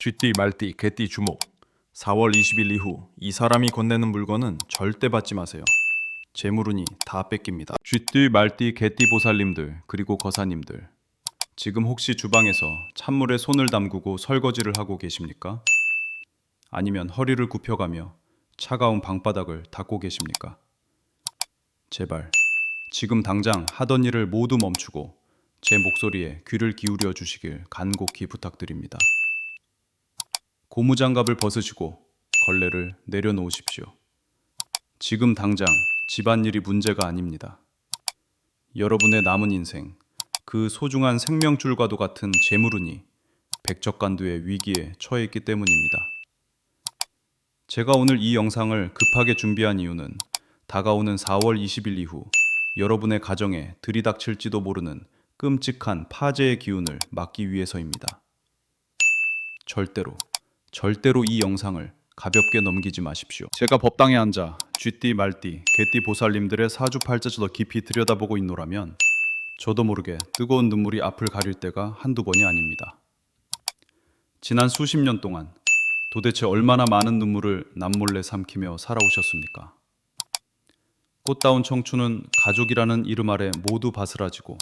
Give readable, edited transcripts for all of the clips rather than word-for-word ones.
쥐띠, 말띠, 개띠, 주목. 4월 20일 이후 이 사람이 건네는 물건은 절대 받지 마세요. 재물운이 다 뺏깁니다. 쥐띠, 말띠, 개띠 보살님들 그리고 거사님들, 지금 혹시 주방에서 찬물에 손을 담그고 설거지를 하고 계십니까? 아니면 허리를 굽혀가며 차가운 방바닥을 닦고 계십니까? 제발 지금 당장 하던 일을 모두 멈추고 제 목소리에 귀를 기울여 주시길 간곡히 부탁드립니다. 고무장갑을 벗으시고 걸레를 내려놓으십시오. 지금 당장 집안일이 문제가 아닙니다. 여러분의 남은 인생, 그 소중한 생명줄과도 같은 재물운이 백척간두의 위기에 처해 있기 때문입니다. 제가 오늘 이 영상을 급하게 준비한 이유는 다가오는 4월 20일 이후 여러분의 가정에 들이닥칠지도 모르는 끔찍한 파재의 기운을 막기 위해서입니다. 절대로 이 영상을 가볍게 넘기지 마십시오. 제가 법당에 앉아 쥐띠, 말띠, 개띠 보살님들의 사주팔자를 더 깊이 들여다보고 있노라면 저도 모르게 뜨거운 눈물이 앞을 가릴 때가 한두 번이 아닙니다. 지난 수십 년 동안 도대체 얼마나 많은 눈물을 남몰래 삼키며 살아오셨습니까? 꽃다운 청춘은 가족이라는 이름 아래 모두 바스라지고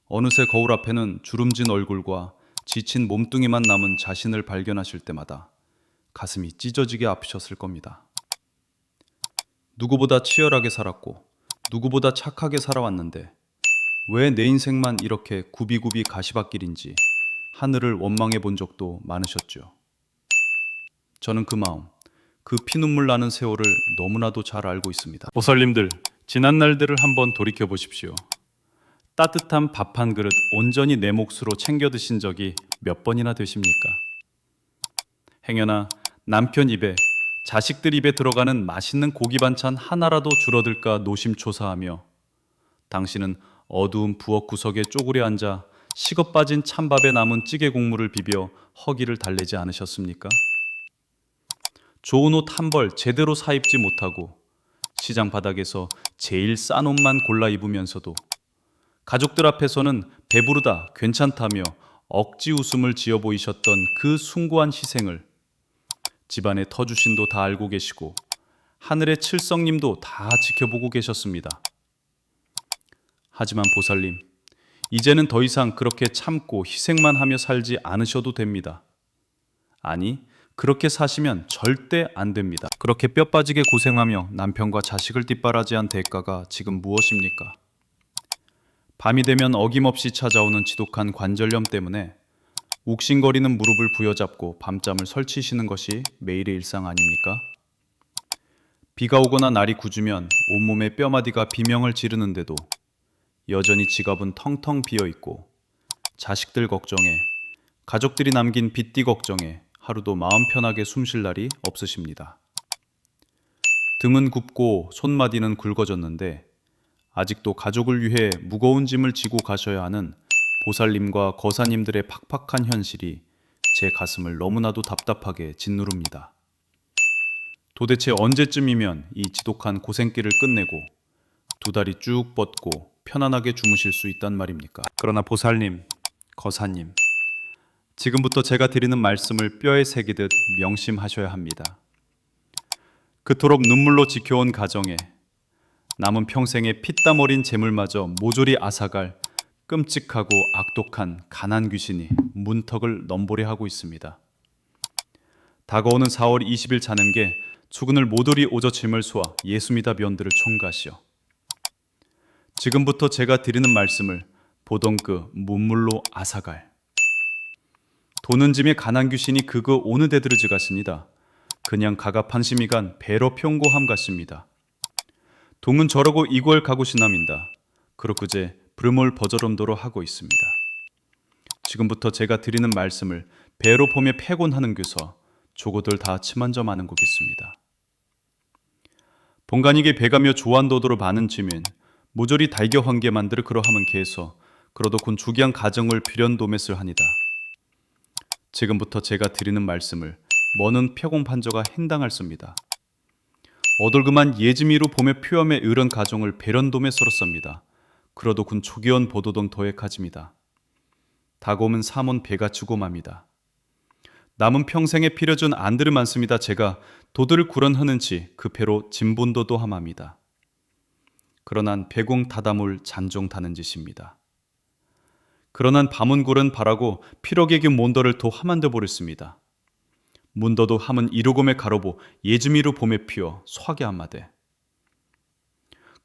어느새 거울 앞에는 주름진 얼굴과 지친 몸뚱이만 남은 자신을 발견하실 때마다 가슴이 찢어지게 아프셨을 겁니다. 누구보다 치열하게 살았고 누구보다 착하게 살아왔는데 왜 내 인생만 이렇게 굽이굽이 가시밭길인지 하늘을 원망해 본 적도 많으셨죠. 저는 그 마음, 그 피눈물 나는 세월을 너무나도 잘 알고 있습니다. 보살님들, 지난 날들을 한번 돌이켜 보십시오. 따뜻한 밥 한 그릇 온전히 내 몫으로 챙겨 드신 적이 몇 번이나 되십니까? 행여나 남편 입에, 자식들 입에 들어가는 맛있는 고기 반찬 하나라도 줄어들까 노심초사하며 당신은 어두운 부엌 구석에 쪼그려 앉아 식어 빠진 찬밥에 남은 찌개 국물을 비벼 허기를 달래지 않으셨습니까? 좋은 옷 한 벌 제대로 사 입지 못하고 시장 바닥에서 제일 싼 옷만 골라 입으면서도 가족들 앞에서는 배부르다, 괜찮다며 억지 웃음을 지어 보이셨던 그 숭고한 희생을 집안의 터주신도 다 알고 계시고 하늘의 칠성님도 다 지켜보고 계셨습니다. 하지만 보살님, 이제는 더 이상 그렇게 참고 희생만 하며 살지 않으셔도 됩니다. 아니, 그렇게 사시면 절대 안 됩니다. 그렇게 뼈 빠지게 고생하며 남편과 자식을 뒷바라지한 대가가 지금 무엇입니까? 밤이 되면 어김없이 찾아오는 지독한 관절염 때문에 욱신거리는 무릎을 부여잡고 밤잠을 설치시는 것이 매일의 일상 아닙니까? 비가 오거나 날이 굳으면 온몸의 뼈마디가 비명을 지르는데도 여전히 지갑은 텅텅 비어있고 자식들 걱정에, 가족들이 남긴 빚띠 걱정에 하루도 마음 편하게 숨쉴 날이 없으십니다. 등은 굽고 손마디는 굵어졌는데 아직도 가족을 위해 무거운 짐을 지고 가셔야 하는 보살님과 거사님들의 팍팍한 현실이 제 가슴을 너무나도 답답하게 짓누릅니다. 도대체 언제쯤이면 이 지독한 고생길을 끝내고 두 다리 쭉 뻗고 편안하게 주무실 수 있단 말입니까? 그러나 보살님, 거사님, 지금부터 제가 드리는 말씀을 뼈에 새기듯 명심하셔야 합니다. 그토록 눈물로 지켜온 가정에 남은 평생의 피땀 어린 재물마저 모조리 앗아갈 끔찍하고 악독한 가난 귀신이 문턱을 넘보려 하고 있습니다. 다가오는 4월 20일 자는게 수군을 모조리 오저짐을 쏘아 예수미다 면들을 총가시어 지금부터 제가 드리는 말씀을 보던 그 문물로 앗아갈 도는 짐의 가난 귀신이 그거 오느 데드르즈 같습니다. 그냥 가갑한심이간 배로 평고함 같습니다. 동은 저러고 이골 가구시남인다. 그렇구제 브르몰 버저럼도로 하고 있습니다. 지금부터 제가 드리는 말씀을 배로 폼에 패곤하는 교서 조고들 다 치만져 마는 거겠습니다. 본간이게 배가며 조한도도로 많은 지민 모조리 달겨 환게 만들어 그러하면 개서 그러도 군 주기한 가정을 필연도매슬 하니다. 지금부터 제가 드리는 말씀을 머는 표공판저가 행당할 습니다. 어돌그만 예지미로 봄의 표염에 의런 가정을 배련돔에 썰었습니다. 그러도 군 초기원 보도동 도액하집니다. 다곰은 삼원 배가 주고 맙니다. 남은 평생에 필요준 안들을 많습니다. 제가 도들을 구런하는지 그 패로 진본도도 함합니다. 그러난 배공 다다물 잔종 다는 짓입니다. 그러난 밤은굴은 바라고 피력에게 몬더를 도 함한데 보렸습니다. 문더도 함은 이로곰에 가로보 예즈미로 봄에 피어 소하게 한마대.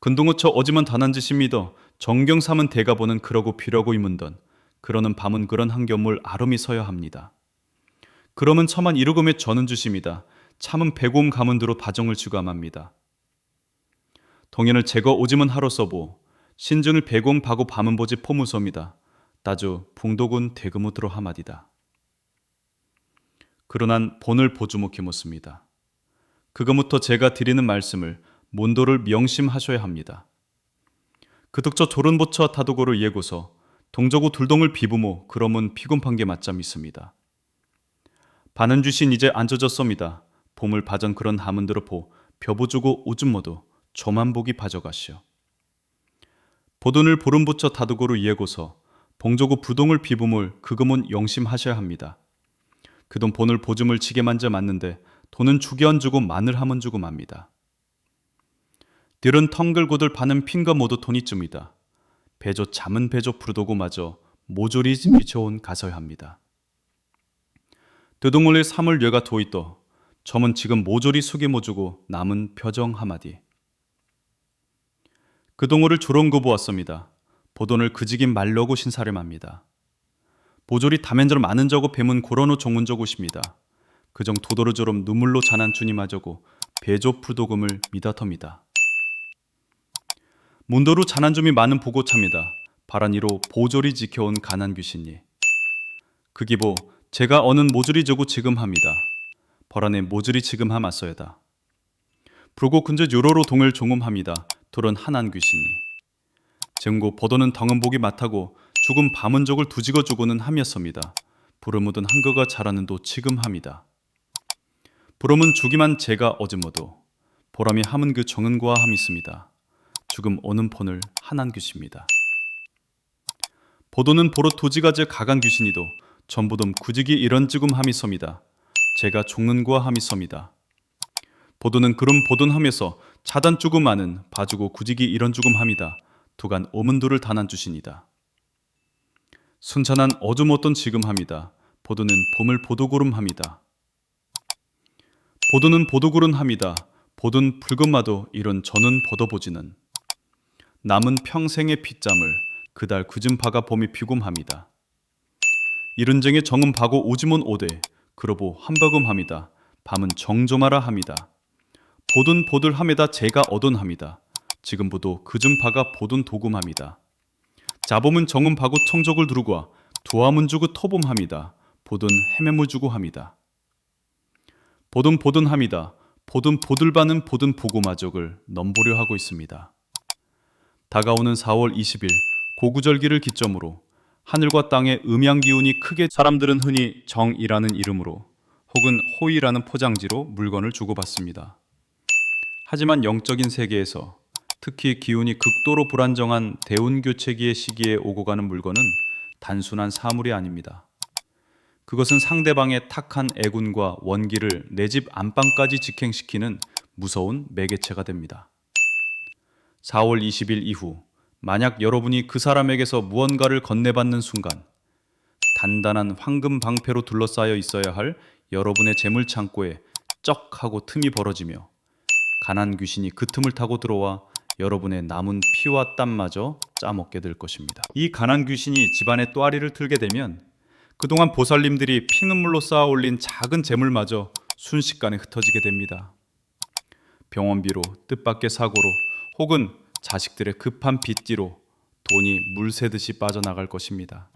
근동어처 어지만 단한 짓입니다. 정경 삼은 대가보는 그러고 피려고 이문던 그러는 밤은 그런 한겨물 아름이 서야 합니다. 그러면 처만 이로곰에 저는 주십니다. 참은 배고음 가문드로 바정을 주감합니다. 동현을 제거 오지면 하러 써보 신증을 배고음 바고 밤은 보지 포무섭니다. 따주 봉도군 대금우드로 하마디다. 그러난 본을 보주목해 묻습니다. 그거부터 제가 드리는 말씀을 몬도를 명심하셔야 합니다. 그득저 조른보처 타도고를 예고서 동저구 둘동을 비부모 그러면 피곤판게 맞잠 있습니다. 반은 주신 이제 앉아졌습니다. 봄을 바전 그런 하문들어 보 벼보주고 오줌모도 조만복이 바져가시오. 보돈을 보름부처 다두고로 예고서 봉조구 부동을 비부물 그금은 영심하셔야 합니다. 그돈 본을 보줌을 지게 만져 맞는데 돈은 주견 주고 마늘 하면 주고 맙니다. 들은 텅글고들 파는 핀거 모두 돈이쯤이다. 배조 잠은 배조 부르도고 마저 모조리 미쳐온 가서야 합니다. 뜨둥올릴 삼을 뇌가 도있도 점은 지금 모조리 숙이 모주고 남은 표정 하마디. 그 동호를 조롱고 보았습니다. 보돈을 그지긴 말려고 신사를 맙니다. 보조리 다면절 많은 저고 뱀은 고런후 종문저고십니다. 그정 도도르저럼 눈물로 잔한 주님하저고 배조 풀도금을 미다텁니다. 문도루 잔한줌이 많은 보고차입니다. 바란이로 보조리 지켜온 가난 귀신이. 그 기보 제가 어는 모조리 저고 지금 합니다. 벌안에 모조리 지금 하맞서야다. 불고 근저 요로로 동을 종음합니다. 돌은 한한 귀신이. 증고 버도는 덩은복이 맡하고 죽은 밤은족을 두지거 주고는 함이었습니다. 불을 묻은 한거가 자라는도 지금 함이다. 불음은 죽이만 제가 어즈모도 보람이 함은 그 정은과 함이 있습니다. 죽음 오는 폰을 한한 귀십니다. 보도는 보로 도지가제 가간 귀신이도 전부돔 구직이 이런 지금 함이 섭니다. 제가 죽는과 함이 섭니다. 보도는 그럼 보돈함에서 차단 죽음 많은 봐주고 구직이 이런 죽음 함이다. 두간 오문도를 단한 주신이다. 순찬한 어둠 어떤 지금 함이다. 보도는 봄을 보도구름 함이다. 보도는 보도구름 함이다. 보돈 붉은마도 이런 저는 보도보지는 남은 평생의 핏잠을 그달 굳은 파가 봄이 피곰합니다. 이른쟁의 정음 바고 오지몬 오대 그러보 한박음합니다. 밤은 정조마라 합니다. 보돈 보들함에다 제가 얻은합니다. 지금보도 그즘 파가 보돈 도금합니다. 자봄은 정음 바고 청적을 두르고 두화문 주고 토봄합니다. 보돈 헤매무 주고 합니다. 보돈 보돈합니다. 보돈 보들바는 보돈 보고마적을 넘보려 하고 있습니다. 다가오는 4월 20일 고구절기를 기점으로 하늘과 땅의 음양기운이 크게 사람들은 흔히 정이라는 이름으로 혹은 호의라는 포장지로 물건을 주고받습니다. 하지만 영적인 세계에서 특히 기운이 극도로 불안정한 대운교체기의 시기에 오고 가는 물건은 단순한 사물이 아닙니다. 그것은 상대방의 탁한 애군과 원기를 내 집 안방까지 직행시키는 무서운 매개체가 됩니다. 4월 20일 이후 만약 여러분이 그 사람에게서 무언가를 건네받는 순간 단단한 황금 방패로 둘러싸여 있어야 할 여러분의 재물 창고에 쩍 하고 틈이 벌어지며 가난 귀신이 그 틈을 타고 들어와 여러분의 남은 피와 땀마저 짜먹게 될 것입니다. 이 가난 귀신이 집안의 또아리를 틀게 되면 그동안 보살님들이 피눈물로 쌓아 올린 작은 재물마저 순식간에 흩어지게 됩니다. 병원비로 뜻밖의 사고로 혹은 자식들의 급한 빚지로 돈이 물 새듯이 빠져나갈 것입니다.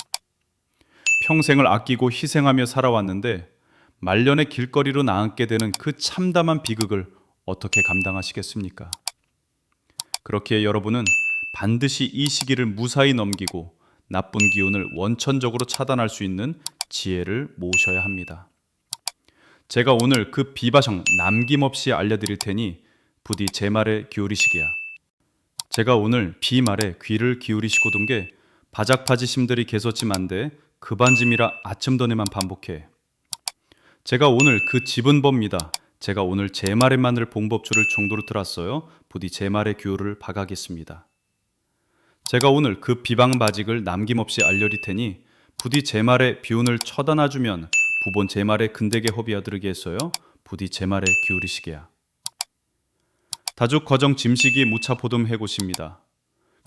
평생을 아끼고 희생하며 살아왔는데 말년의 길거리로 나앉게 되는 그 참담한 비극을 어떻게 감당하시겠습니까? 그렇기에 여러분은 반드시 이 시기를 무사히 넘기고 나쁜 기운을 원천적으로 차단할 수 있는 지혜를 모으셔야 합니다. 제가 오늘 그 비바성 남김없이 알려드릴 테니 부디 제 말에 기울이시기야. 제가 오늘 비 말에 귀를 기울이시고둔 게 바작파지심들이 개소침한데 그 반짐이라 아침 전에만 반복해. 제가 오늘 그 집은 법니다. 제가 오늘 제 말의 마늘 봉법주를 정도로 들었어요. 부디 제 말의 규율을 박하겠습니다. 제가 오늘 그 비방바직을 남김없이 알려리 테니 부디 제 말의 비운을 처단하주면 부본 제 말의 근대게 허비하드르게 했어요. 부디 제 말에 기울이시게야. 다죽 거정 짐식이 무차 보듬 해고십니다.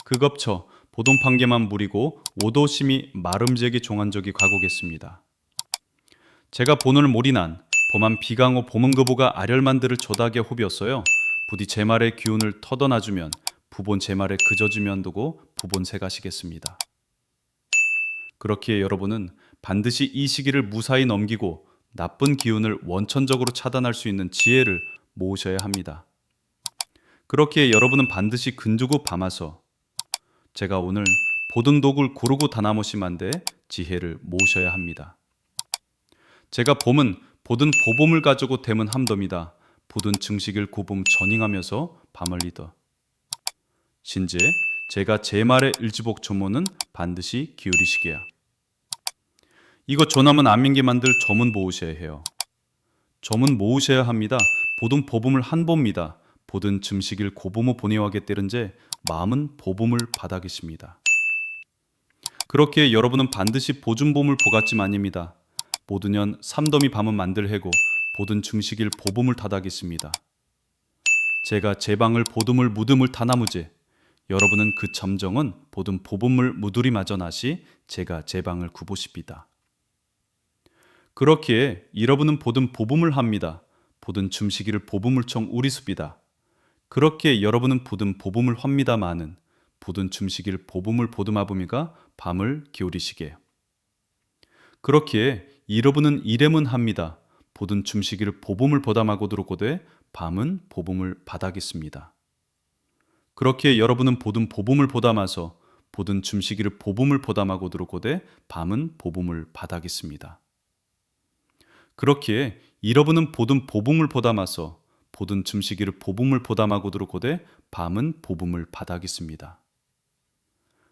그겁쳐 보돔 판개만 무리고 오도심이 마름제기 종한적이 가고겠습니다. 제가 본을 몰이난 범한 비강호 보문거보가 아렬만들을 조다게 호비었어요. 부디 제 말의 기운을 터더나주면 부본 제 말에 그저주면 두고 부본 새가시겠습니다. 그렇기에 여러분은 반드시 이 시기를 무사히 넘기고 나쁜 기운을 원천적으로 차단할 수 있는 지혜를 모으셔야 합니다. 그렇기에 여러분은 반드시 근주고 밤아서 제가 오늘 보든 독을 고르고 다나머심한데 지혜를 모으셔야 합니다. 제가 봄은 보든 보봄을 가지고 댐은 함덤이다. 보든 증식일 고봄 전잉하면서 밤을 리더. 신제 제가 제 말의 일지복 조모는 반드시 기울이시게야. 이거 조남은 안민기 만들 점은 모으셔야 해요. 점은 모으셔야 합니다. 보든 보봄을 한봅니다. 보든 증식일 고봄을 보내와겠다는제 마음은 보봄을 받아계십니다. 그렇게 여러분은 반드시 보준봄을 보갔지만입니다. 모든년 삼덤이 밤은 만들 해고 보든 증식일 보봄을 타다겠습니다. 제가 제 방을 보듬을 무듬을 타나무제 여러분은 그 점정은 보든 보봄을 무두리 마저 나시 제가 제 방을 구보십니다. 그렇기에 여러분은 보든 보봄을 합니다. 보든 줌시기를 보봄을 청 우리숲이다. 그렇게 여러분은 보든 보봄을 합니다마는 보든 줌시기를 보봄을 보듬아보미가 밤을 기울이시게. 그렇기에 여러분은 이렘은 합니다. 보든 줌시기를 보봄을 보담하고 들어오되 밤은 보봄을 받아겠습니다. 그렇기에 여러분은 보든 보봄을 보담아서 보든 줌시기를 보봄을 보담하고 들어오되 밤은 보봄을 받아겠습니다. 그렇기에 여러분은 보든 보봄을 보담아서 보든 줌시기를 보봄을 보담하고 들어오되 밤은 보봄을 받아겠습니다.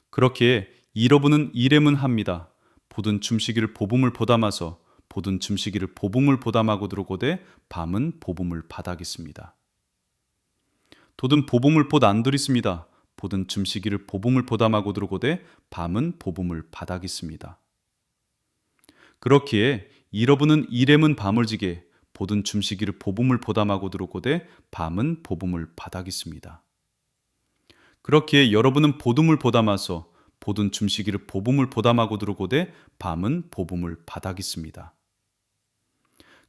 그렇기에 여러분은 이렘은 합니다. 보든 줌시기를 보봄을 보담아서 보든 줌시기를 보봄을 보담하고 들어오되 밤은 보봄을 받아겠습니다. 도든 보봄을 보 안들있습니다. 보든 줌시기를 보봄을 보담하고 들어오되 밤은 보봄을 받아겠습니다. 그렇기에 여러분은 이렘은 밤을 지게 보든 줌시기를 보봄을 보담하고 들어오되 밤은 보봄을 받아겠습니다. 그렇기에 여러분은 보듬을 보담아서 보든 줌시기를 보봄을 보담하고 들어오되 밤은 보봄을 받아겠습니다.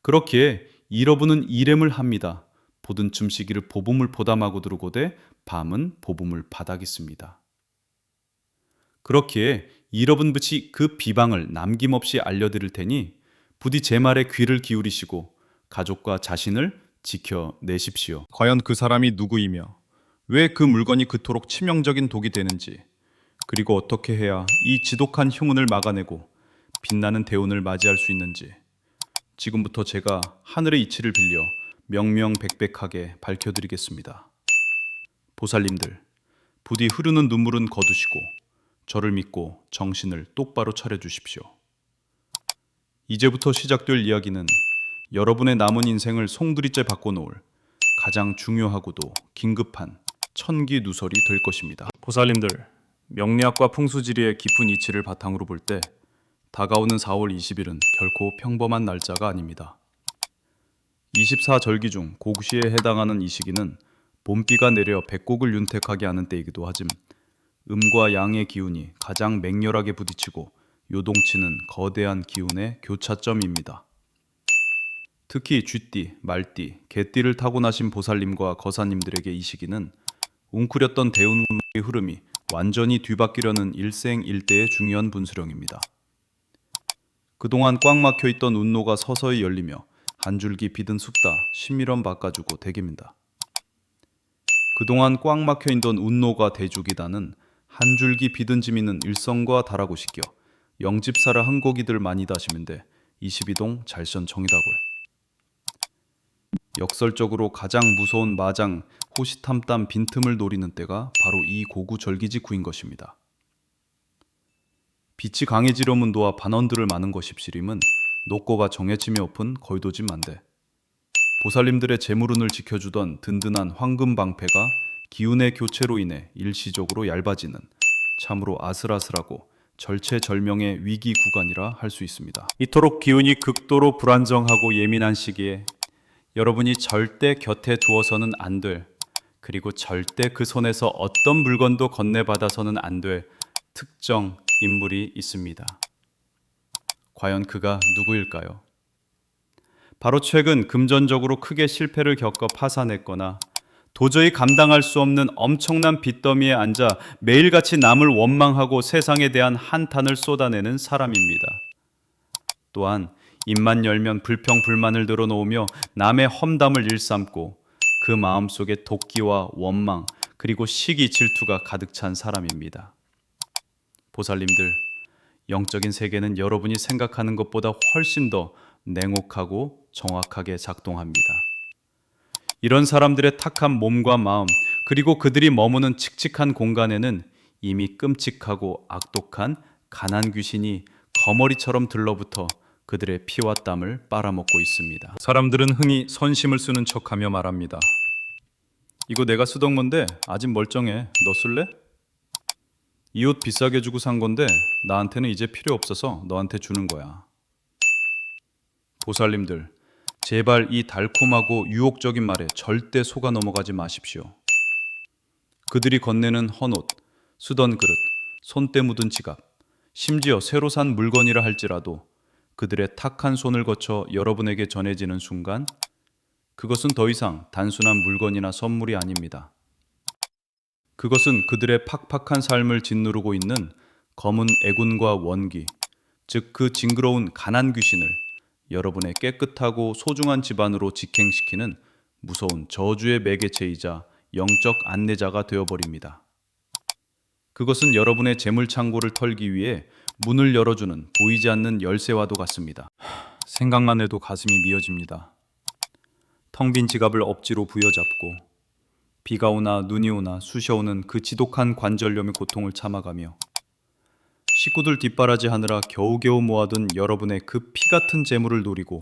그렇기에 여러분은 이렘을 합니다. 보든 줌시기를 보봄을 보담하고 들어오되 밤은 보봄을 받아겠습니다. 그렇기에 여러분 붙이 그 비방을 남김없이 알려드릴 테니 부디 제 말에 귀를 기울이시고 가족과 자신을 지켜내십시오. 과연 그 사람이 누구이며 왜 그 물건이 그토록 치명적인 독이 되는지 그리고 어떻게 해야 이 지독한 흉운을 막아내고 빛나는 대운을 맞이할 수 있는지 지금부터 제가 하늘의 이치를 빌려 명명백백하게 밝혀드리겠습니다. 보살님들, 부디 흐르는 눈물은 거두시고 저를 믿고 정신을 똑바로 차려주십시오. 이제부터 시작될 이야기는 여러분의 남은 인생을 송두리째 바꿔놓을 가장 중요하고도 긴급한 천기 누설이 될 것입니다. 보살님들, 명리학과 풍수지리의 깊은 이치를 바탕으로 볼 때 다가오는 4월 20일은 결코 평범한 날짜가 아닙니다. 24절기 중 고시에 해당하는 이 시기는 봄비가 내려 백곡을 윤택하게 하는 때이기도 하짐 음과 양의 기운이 가장 맹렬하게 부딪히고 요동치는 거대한 기운의 교차점입니다. 특히 쥐띠, 말띠, 개띠를 타고나신 보살님과 거사님들에게 이 시기는 웅크렸던 대운의 흐름이 완전히 뒤바뀌려는 일생일대의 중요한 분수령입니다. 그동안 꽉 막혀있던 운로가 서서히 열리며 한 줄기 비든 숲다 신미런 바꿔주고 대깁니다. 그동안 꽉 막혀있던 운로가 대죽이다는 한 줄기 비든 지미는 일성과 다라고 시켜 영집사라 한고기들 많이 다시면데 22동 잘선정이다고요. 역설적으로 가장 무서운 마장 호시탐탐 빈틈을 노리는 때가 바로 이 고구절기지 구인 것입니다. 빛이 강해지려면 도와 반원들을 많은 것입시림은 노꼬가 정해짐이 엎은 거의도집 만대. 보살님들의 재물운을 지켜주던 든든한 황금 방패가 기운의 교체로 인해 일시적으로 얇아지는 참으로 아슬아슬하고 절체절명의 위기 구간이라 할 수 있습니다. 이토록 기운이 극도로 불안정하고 예민한 시기에 여러분이 절대 곁에 두어서는 안 될, 그리고 절대 그 손에서 어떤 물건도 건네받아서는 안 될 특정 인물이 있습니다. 과연 그가 누구일까요? 바로 최근 금전적으로 크게 실패를 겪어 파산했거나 도저히 감당할 수 없는 엄청난 빚더미에 앉아 매일같이 남을 원망하고 세상에 대한 한탄을 쏟아내는 사람입니다. 또한 입만 열면 불평불만을 늘어놓으며 남의 험담을 일삼고 그 마음속에 도끼와 원망 그리고 시기 질투가 가득 찬 사람입니다. 보살님들, 영적인 세계는 여러분이 생각하는 것보다 훨씬 더 냉혹하고 정확하게 작동합니다. 이런 사람들의 탁한 몸과 마음, 그리고 그들이 머무는 칙칙한 공간에는 이미 끔찍하고 악독한 가난 귀신이 거머리처럼 들러붙어 그들의 피와 땀을 빨아먹고 있습니다. 사람들은 흔히 선심을 쓰는 척하며 말합니다. 이거 내가 쓰던 건데 아직 멀쩡해. 너 쓸래? 이 옷 비싸게 주고 산 건데 나한테는 이제 필요 없어서 너한테 주는 거야. 보살님들, 제발 이 달콤하고 유혹적인 말에 절대 속아 넘어가지 마십시오. 그들이 건네는 헌옷, 쓰던 그릇, 손때 묻은 지갑, 심지어 새로 산 물건이라 할지라도 그들의 탁한 손을 거쳐 여러분에게 전해지는 순간 그것은 더 이상 단순한 물건이나 선물이 아닙니다. 그것은 그들의 팍팍한 삶을 짓누르고 있는 검은 애군과 원기, 즉 그 징그러운 가난 귀신을 여러분의 깨끗하고 소중한 집안으로 직행시키는 무서운 저주의 매개체이자 영적 안내자가 되어버립니다. 그것은 여러분의 재물 창고를 털기 위해 문을 열어주는 보이지 않는 열쇠와도 같습니다. 생각만 해도 가슴이 미어집니다. 텅 빈 지갑을 억지로 부여잡고 비가 오나 눈이 오나 쑤셔오는 그 지독한 관절염의 고통을 참아가며 식구들 뒷바라지 하느라 겨우겨우 모아둔 여러분의 그 피같은 재물을 노리고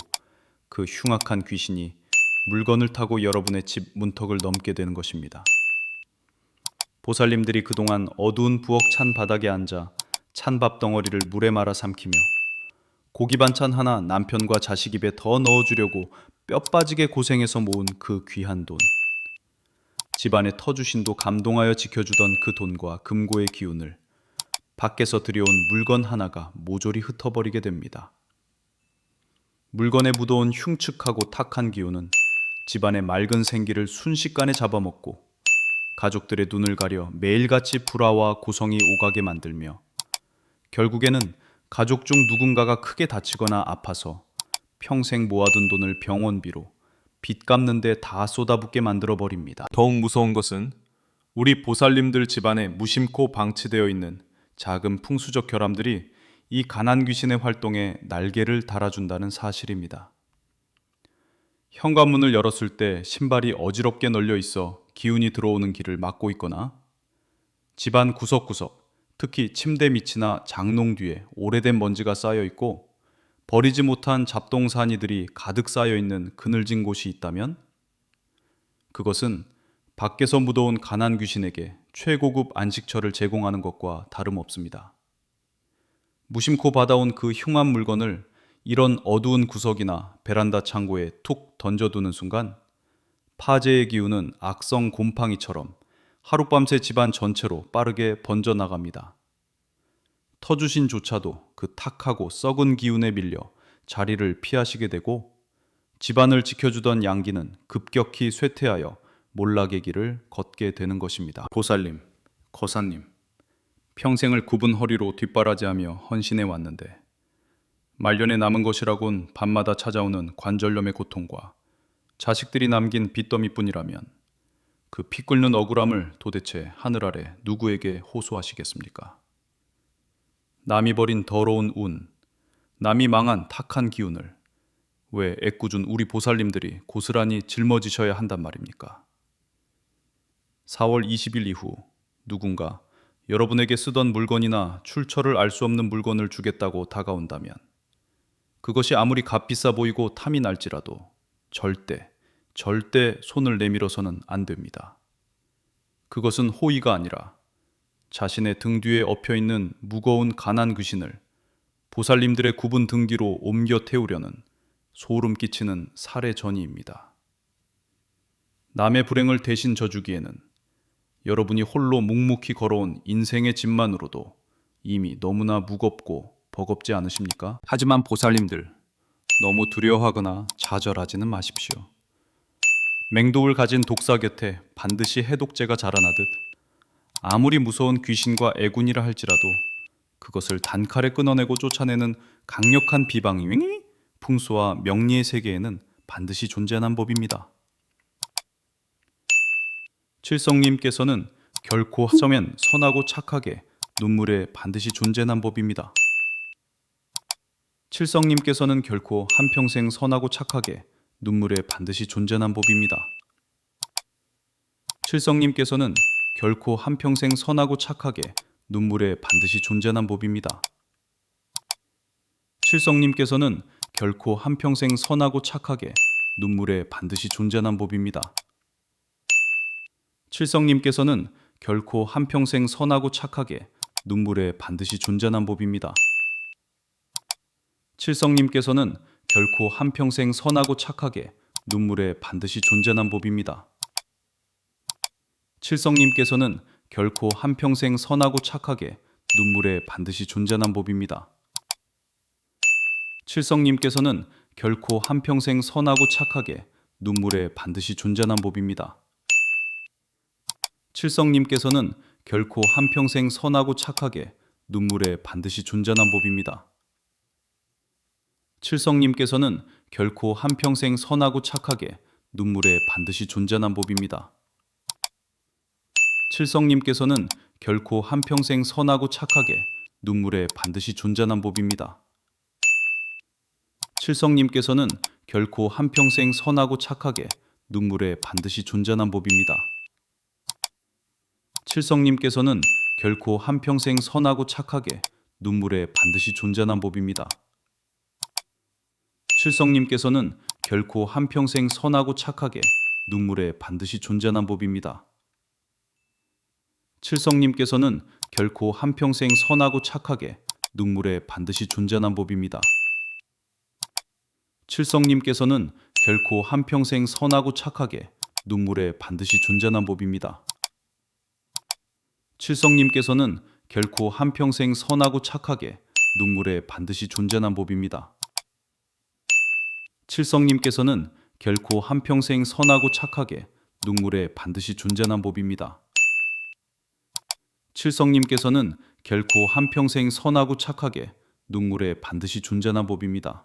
그 흉악한 귀신이 물건을 타고 여러분의 집 문턱을 넘게 되는 것입니다. 보살님들이 그동안 어두운 부엌 찬 바닥에 앉아 찬밥 덩어리를 물에 말아 삼키며 고기 반찬 하나 남편과 자식 입에 더 넣어주려고 뼈 빠지게 고생해서 모은 그 귀한 돈, 집안의 터주신도 감동하여 지켜주던 그 돈과 금고의 기운을 밖에서 들여온 물건 하나가 모조리 흩어버리게 됩니다. 물건에 묻어온 흉측하고 탁한 기운은 집안의 맑은 생기를 순식간에 잡아먹고 가족들의 눈을 가려 매일같이 불화와 고성이 오가게 만들며 결국에는 가족 중 누군가가 크게 다치거나 아파서 평생 모아둔 돈을 병원비로 빚 갚는 데 다 쏟아붓게 만들어버립니다. 더욱 무서운 것은 우리 보살님들 집안에 무심코 방치되어 있는 작은 풍수적 결함들이 이 가난 귀신의 활동에 날개를 달아준다는 사실입니다. 현관문을 열었을 때 신발이 어지럽게 널려 있어 기운이 들어오는 길을 막고 있거나 집안 구석구석, 특히 침대 밑이나 장롱 뒤에 오래된 먼지가 쌓여 있고 버리지 못한 잡동사니들이 가득 쌓여 있는 그늘진 곳이 있다면 그것은 밖에서 묻어온 가난 귀신에게 최고급 안식처를 제공하는 것과 다름없습니다. 무심코 받아온 그 흉한 물건을 이런 어두운 구석이나 베란다 창고에 툭 던져두는 순간 파제의 기운은 악성 곰팡이처럼 하룻밤새 집안 전체로 빠르게 번져나갑니다. 터주신조차도 그 탁하고 썩은 기운에 밀려 자리를 피하시게 되고 집안을 지켜주던 양기는 급격히 쇠퇴하여 몰락의 길을 걷게 되는 것입니다. 보살님, 거사님, 평생을 굽은 허리로 뒷바라지하며 헌신해 왔는데 말년에 남은 것이라곤 밤마다 찾아오는 관절염의 고통과 자식들이 남긴 빚더미뿐이라면 그 피 끓는 억울함을 도대체 하늘 아래 누구에게 호소하시겠습니까? 남이 버린 더러운 운, 남이 망한 탁한 기운을 왜 애꿎은 우리 보살님들이 고스란히 짊어지셔야 한단 말입니까? 4월 20일 이후 누군가 여러분에게 쓰던 물건이나 출처를 알 수 없는 물건을 주겠다고 다가온다면 그것이 아무리 값비싸 보이고 탐이 날지라도 절대 손을 내밀어서는 안 됩니다. 그것은 호의가 아니라 자신의 등 뒤에 엎여 있는 무거운 가난 귀신을 보살님들의 굽은 등 뒤로 옮겨 태우려는 소름 끼치는 살해 전이입니다. 남의 불행을 대신 져주기에는 여러분이 홀로 묵묵히 걸어온 인생의 짐만으로도 이미 너무나 무겁고 버겁지 않으십니까? 하지만 보살님들, 너무 두려워하거나 좌절하지는 마십시오. 맹독을 가진 독사 곁에 반드시 해독제가 자라나듯 아무리 무서운 귀신과 애군이라 할지라도 그것을 단칼에 끊어내고 쫓아내는 강력한 비방이 풍수와 명리의 세계에는 반드시 존재하는 법입니다. 칠성님께서는 결코 하서면 선하고 착하게 눈물에 반드시 존재하는 법입니다. 칠성님께서는 결코 한평생 선하고 착하게 눈물에 반드시 존재하는 법입니다. 칠성님께서는 결코 한평생 선하고 착하게 눈물에 반드시 존재하는 법입니다. 칠성님께서는 결코 한평생 선하고 착하게 눈물에 반드시 존재하는 법입니다. 칠성님께서는 결코 한평생 선하고 착하게 눈물에 반드시 존재하는 법입니다. 칠성님께서는 결코 한평생 선하고 착하게 눈물에 반드시 존재하는 법입니다. 칠성님께서는 결코 한평생 선하고 착하게 눈물에 반드시 존재하는 법입니다. 칠성님께서는 결코 한평생 선하고 착하게 눈물에 반드시 존재하는 법입니다. 칠성님께서는 결코 한평생 선하고 착하게 눈물에 반드시 존재하는 법입니다. 칠성님께서는 결코 한평생 선하고 착하게 눈물에 반드시 존재하는 법입니다. 칠성님께서는 결코 한평생 선하고 착하게 눈물에 반드시 존재하는 법입니다. 칠성님께서는 결코 한평생 선하고 착하게 눈물에 반드시 존재하는 법입니다. 칠성님께서는 결코 한평생 선하고 착하게 눈물에 반드시 존재하는 법입니다. 칠성님께서는 결코 한평생 선하고 착하게 눈물에 반드시 존재하는 법입니다. 칠성님께서는 결코 한평생 선하고 착하게 눈물에 반드시 존재하는 법입니다. 칠성님께서는 결코 한평생 선하고 착하게 눈물에 반드시 존재하는 법입니다. 칠성님께서는 결코 한평생 선하고 착하게 눈물에 반드시 존재하는 법입니다. 칠성님께서는 결코 한평생 선하고 착하게 눈물에 반드시 존재하는 법입니다. 칠성님께서는 결코 한평생 선하고 착하게 눈물에 반드시 존재하는 법입니다. 칠성님께서는 결코 한평생 선하고 착하게 눈물에 반드시 존재하는 법입니다.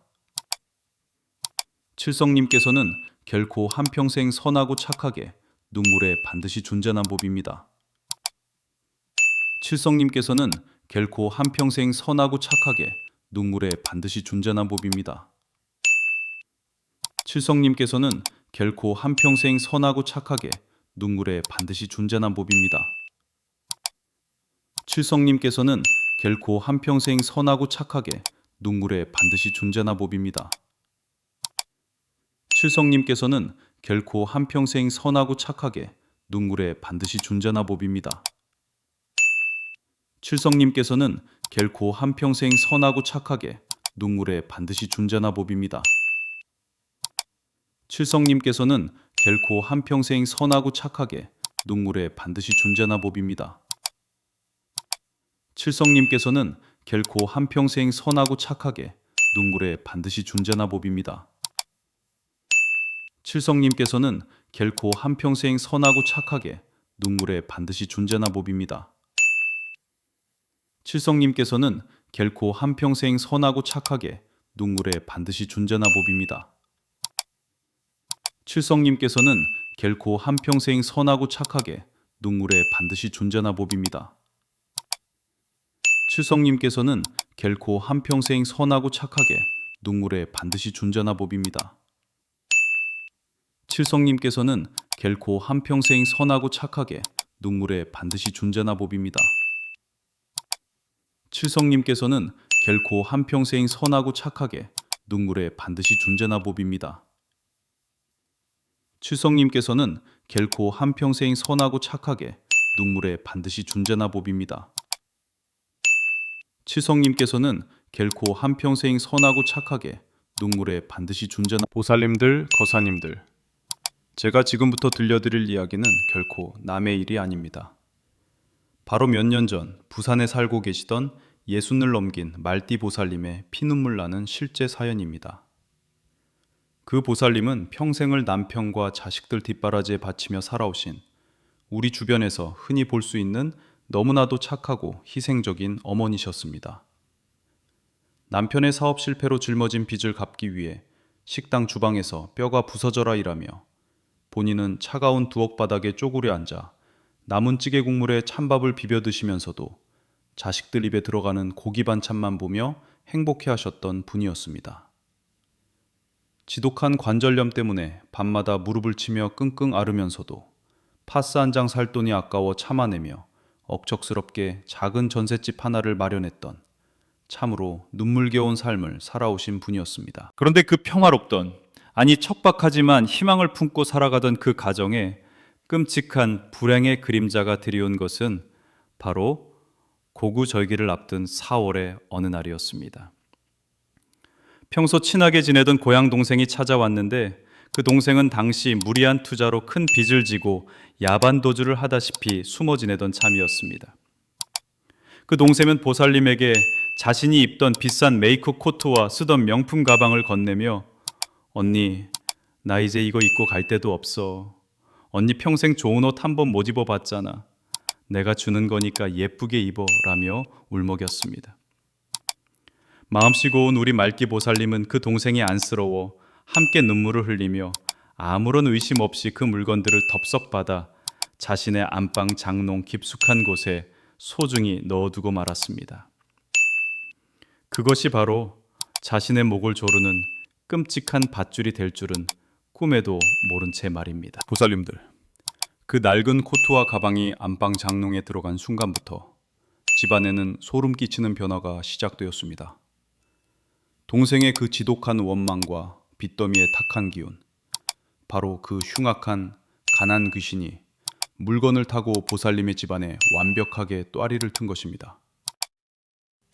칠성님께서는 결코 한평생 선하고 착하게 눈물에 반드시 존재하는 법입니다. 칠성님께서는 결코 한평생 선하고 착하게 눈물에 반드시 존재하는 법입니다. 칠성님께서는 결코 한평생 선하고 착하게 눈물에 반드시 존재하는 법입니다. 칠성님께서는 결코 한평생 선하고 착하게 눈물에 반드시 존재하는 법입니다. 칠성님께서는 결코 한평생 선하고 착하게 눈물에 반드시 존재하는 법입니다. 칠성님께서는 결코 한평생 선하고 착하게 눈물에 반드시 존재하는 법입니다. 칠성님께서는 결코 한평생 선하고 착하게 눈물에 반드시 존재하는 법입니다. 칠성님께서는 결코 한평생 선하고 착하게 눈물에 반드시 존재하는 법입니다. 칠성님께서는 결코 한평생 선하고 착하게 눈물에 반드시 존재하는 법입니다. 칠성님께서는 결코 한평생 선하고 착하게 눈물에 반드시 존재하는 법입니다. 칠성님께서는 결코 한평생 선하고 착하게 눈물에 반드시 존재하는 법입니다. 칠성님께서는 결코 한평생 선하고 착하게 눈물에 반드시 존재하는 법입니다. 칠성님께서는 결코 한평생 선하고 착하게 눈물에 반드시 존재나 봅입니다. 칠성님께서는 결코 한평생 선하고 착하게 눈물에 반드시 존재나 봅입니다. 칠성님께서는 결코 한평생 선하고 착하게 눈물에 반드시 존재나 보살님들, 거사님들, 제가 지금부터 들려드릴 이야기는 결코 남의 일이 아닙니다. 바로 몇 년 전 부산에 살고 계시던 60을 넘긴 말띠 보살님의 피눈물 나는 실제 사연입니다. 그 보살님은 평생을 남편과 자식들 뒷바라지에 바치며 살아오신 우리 주변에서 흔히 볼 수 있는 너무나도 착하고 희생적인 어머니셨습니다. 남편의 사업 실패로 짊어진 빚을 갚기 위해 식당 주방에서 뼈가 부서져라 일하며 본인은 차가운 두억 바닥에 쪼그려 앉아 남은 찌개 국물에 찬밥을 비벼 드시면서도 자식들 입에 들어가는 고기 반찬만 보며 행복해 하셨던 분이었습니다. 지독한 관절염 때문에 밤마다 무릎을 치며 끙끙 앓으면서도 파스 한 장 살 돈이 아까워 참아내며 억척스럽게 작은 전셋집 하나를 마련했던 참으로 눈물겨운 삶을 살아오신 분이었습니다. 그런데 그 평화롭던, 아니 척박하지만 희망을 품고 살아가던 그 가정에 끔찍한 불행의 그림자가 들이온 것은 바로 고구절기를 앞둔 4월의 어느 날이었습니다. 평소 친하게 지내던 고향 동생이 찾아왔는데 그 동생은 당시 무리한 투자로 큰 빚을 지고 야반도주를 하다시피 숨어 지내던 참이었습니다. 그 동생은 보살님에게 자신이 입던 비싼 메이크 코트와 쓰던 명품 가방을 건네며 언니, 나 이제 이거 입고 갈 데도 없어. 언니 평생 좋은 옷 한 번 못 입어봤잖아. 내가 주는 거니까 예쁘게 입어 라며 울먹였습니다. 마음씨 고운 우리 말기 보살님은 그 동생이 안쓰러워 함께 눈물을 흘리며 아무런 의심 없이 그 물건들을 덥석 받아 자신의 안방 장롱 깊숙한 곳에 소중히 넣어두고 말았습니다. 그것이 바로 자신의 목을 조르는 끔찍한 밧줄이 될 줄은 꿈에도 모른 채 말입니다. 보살님들, 그 낡은 코트와 가방이 안방 장롱에 들어간 순간부터 집안에는 소름 끼치는 변화가 시작되었습니다. 동생의 그 지독한 원망과 빚더미의 탁한 기운, 바로 그 흉악한 가난 귀신이 물건을 타고 보살님의 집안에 완벽하게 또아리를 튼 것입니다.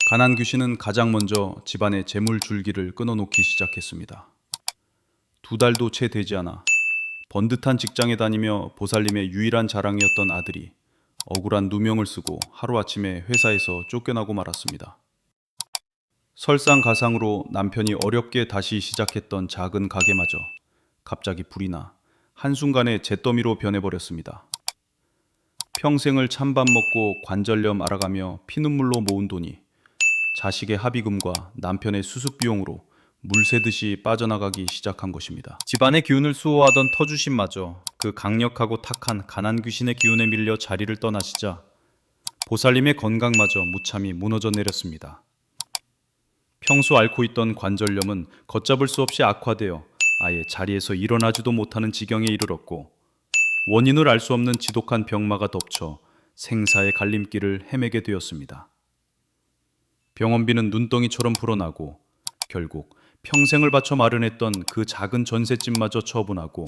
가난 귀신은 가장 먼저 집안의 재물 줄기를 끊어놓기 시작했습니다. 2달도 채 되지 않아 번듯한 직장에 다니며 보살님의 유일한 자랑이었던 아들이 억울한 누명을 쓰고 하루아침에 회사에서 쫓겨나고 말았습니다. 설상가상으로 남편이 어렵게 다시 시작했던 작은 가게마저 갑자기 불이 나 한순간에 잿더미로 변해버렸습니다. 평생을 찬밥 먹고 관절염 앓아가며 피눈물로 모은 돈이 자식의 합의금과 남편의 수습비용으로 물새듯이 빠져나가기 시작한 것입니다. 집안의 기운을 수호하던 터주신마저 그 강력하고 탁한 가난 귀신의 기운에 밀려 자리를 떠나시자 보살님의 건강마저 무참히 무너져 내렸습니다. 평소 앓고 있던 관절염은 걷잡을 수 없이 악화되어 아예 자리에서 일어나지도 못하는 지경에 이르렀고 원인을 알 수 없는 지독한 병마가 덮쳐 생사의 갈림길을 헤매게 되었습니다. 병원비는 눈덩이처럼 불어나고 결국 평생을 바쳐 마련했던 그 작은 전셋집마저 처분하고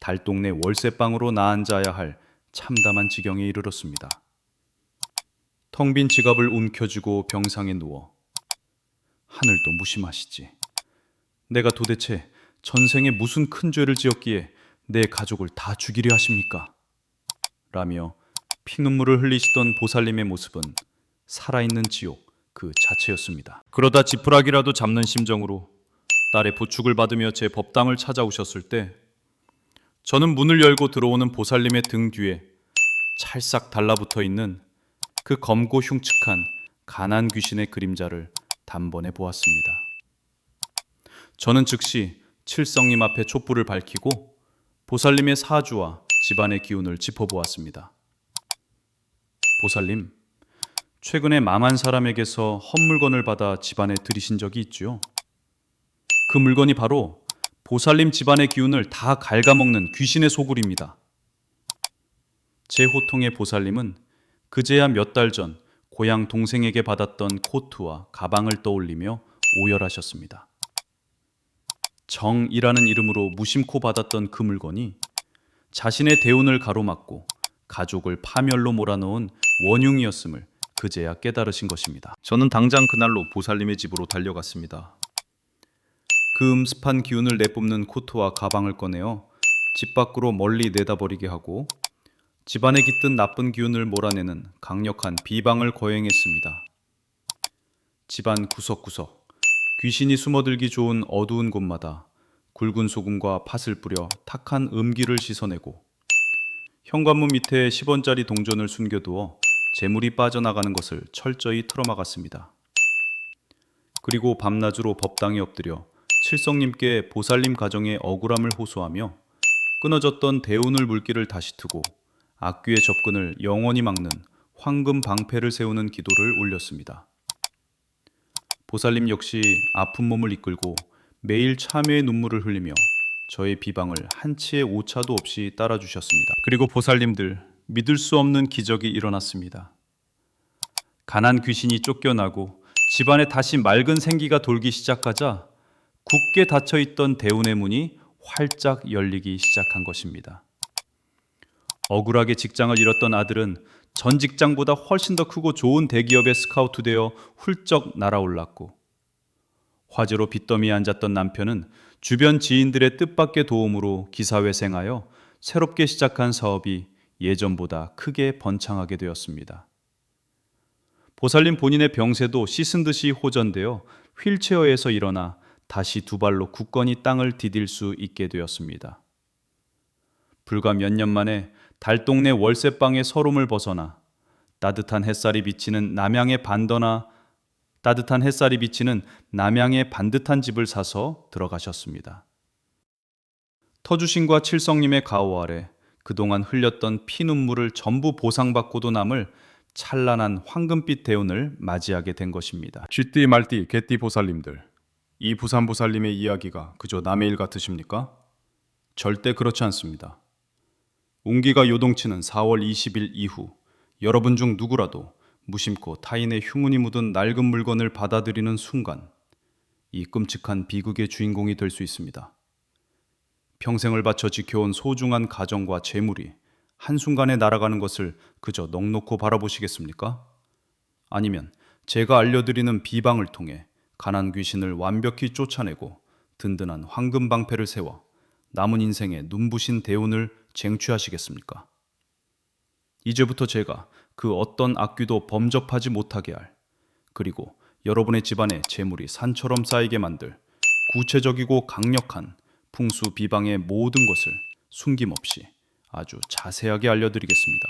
달동네 월세방으로 나앉아야 할 참담한 지경에 이르렀습니다. 텅 빈 지갑을 움켜쥐고 병상에 누워 하늘도 무심하시지. 내가 도대체 전생에 무슨 큰 죄를 지었기에 내 가족을 다 죽이려 하십니까? 라며 피눈물을 흘리시던 보살님의 모습은 살아있는 지옥 그 자체였습니다. 그러다 지푸라기라도 잡는 심정으로 딸의 보축을 받으며 제 법당을 찾아오셨을 때 저는 문을 열고 들어오는 보살님의 등 뒤에 찰싹 달라붙어 있는 그 검고 흉측한 가난 귀신의 그림자를 단번에 보았습니다. 저는 즉시 칠성님 앞에 촛불을 밝히고 보살님의 사주와 집안의 기운을 짚어보았습니다. 보살님, 최근에 맘한 사람에게서 헛물건을 받아 집안에 들이신 적이 있지요. 그 물건이 바로 보살님 집안의 기운을 다 갉아먹는 귀신의 소굴입니다. 제 호통의 보살님은 그제야 몇 달 전 고향 동생에게 받았던 코트와 가방을 떠올리며 오열하셨습니다. 정이라는 이름으로 무심코 받았던 그 물건이 자신의 대운을 가로막고 가족을 파멸로 몰아넣은 원흉이었음을 그제야 깨달으신 것입니다. 저는 당장 그날로 보살님의 집으로 달려갔습니다. 그 음습한 기운을 내뿜는 코트와 가방을 꺼내어 집 밖으로 멀리 내다버리게 하고 집안에 깃든 나쁜 기운을 몰아내는 강력한 비방을 거행했습니다. 집안 구석구석 귀신이 숨어들기 좋은 어두운 곳마다 굵은 소금과 팥을 뿌려 탁한 음기를 씻어내고 현관문 밑에 10원짜리 동전을 숨겨두어 재물이 빠져나가는 것을 철저히 틀어막았습니다. 그리고 밤낮으로 법당에 엎드려 칠성님께 보살님 가정의 억울함을 호소하며 끊어졌던 대운을 물기를 다시 트고 악귀의 접근을 영원히 막는 황금 방패를 세우는 기도를 올렸습니다. 보살님 역시 아픈 몸을 이끌고 매일 참회의 눈물을 흘리며 저의 비방을 한치의 오차도 없이 따라주셨습니다. 그리고 보살님들, 믿을 수 없는 기적이 일어났습니다. 가난 귀신이 쫓겨나고 집안에 다시 맑은 생기가 돌기 시작하자 굳게 닫혀있던 대운의 문이 활짝 열리기 시작한 것입니다. 억울하게 직장을 잃었던 아들은 전 직장보다 훨씬 더 크고 좋은 대기업에 스카우트되어 훌쩍 날아올랐고, 화재로 빚더미에 앉았던 남편은 주변 지인들의 뜻밖의 도움으로 기사회생하여 새롭게 시작한 사업이 예전보다 크게 번창하게 되었습니다. 보살님 본인의 병세도 씻은 듯이 호전되어 휠체어에서 일어나 다시 두 발로 굳건히 땅을 디딜 수 있게 되었습니다. 불과 몇 년 만에 달동네 월세방의 서름을 벗어나 따뜻한 햇살이 비치는 남양의 반듯한 집을 사서 들어가셨습니다. 터주신과 칠성님의 가호 아래 그동안 흘렸던 피눈물을 전부 보상받고도 남을 찬란한 황금빛 대운을 맞이하게 된 것입니다. 쥐띠 말띠 개띠 보살님들, 이 부산 보살님의 이야기가 그저 남의 일 같으십니까? 절대 그렇지 않습니다. 운기가 요동치는 4월 20일 이후 여러분 중 누구라도 무심코 타인의 흉운이 묻은 낡은 물건을 받아들이는 순간 이 끔찍한 비극의 주인공이 될 수 있습니다. 평생을 바쳐 지켜온 소중한 가정과 재물이 한순간에 날아가는 것을 그저 넋놓고 바라보시겠습니까? 아니면 제가 알려드리는 비방을 통해 가난 귀신을 완벽히 쫓아내고 든든한 황금 방패를 세워 남은 인생의 눈부신 대운을 쟁취하시겠습니까? 이제부터 제가 그 어떤 악귀도 범접하지 못하게 할, 그리고 여러분의 집안에 재물이 산처럼 쌓이게 만들 구체적이고 강력한 풍수 비방의 모든 것을 숨김없이 아주 자세하게 알려드리겠습니다.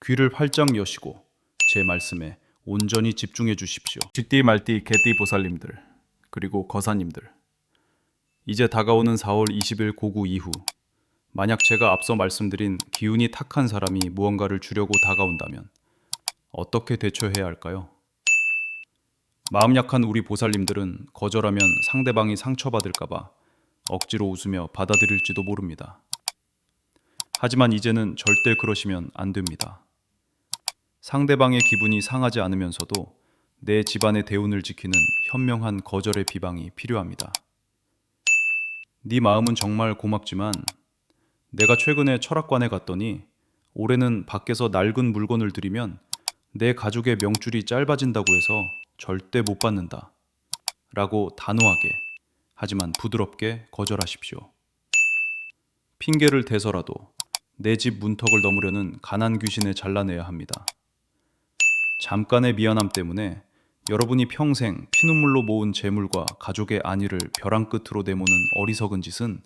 귀를 활짝 여시고 제 말씀에 온전히 집중해 주십시오. 쥐띠 말띠 개띠 보살님들, 그리고 거사님들, 이제 다가오는 4월 20일 고구 이후 만약 제가 앞서 말씀드린 기운이 탁한 사람이 무언가를 주려고 다가온다면 어떻게 대처해야 할까요? 마음 약한 우리 보살님들은 거절하면 상대방이 상처받을까봐 억지로 웃으며 받아들일지도 모릅니다. 하지만 이제는 절대 그러시면 안 됩니다. 상대방의 기분이 상하지 않으면서도 내 집안의 대운을 지키는 현명한 거절의 비방이 필요합니다. 네 마음은 정말 고맙지만 내가 최근에 철학관에 갔더니 올해는 밖에서 낡은 물건을 들이면 내 가족의 명줄이 짧아진다고 해서 절대 못 받는다 라고 단호하게 하지만 부드럽게 거절하십시오. 핑계를 대서라도 내 집 문턱을 넘으려는 가난 귀신을 잘라내야 합니다. 잠깐의 미안함 때문에 여러분이 평생 피눈물로 모은 재물과 가족의 안위를 벼랑 끝으로 내모는 어리석은 짓은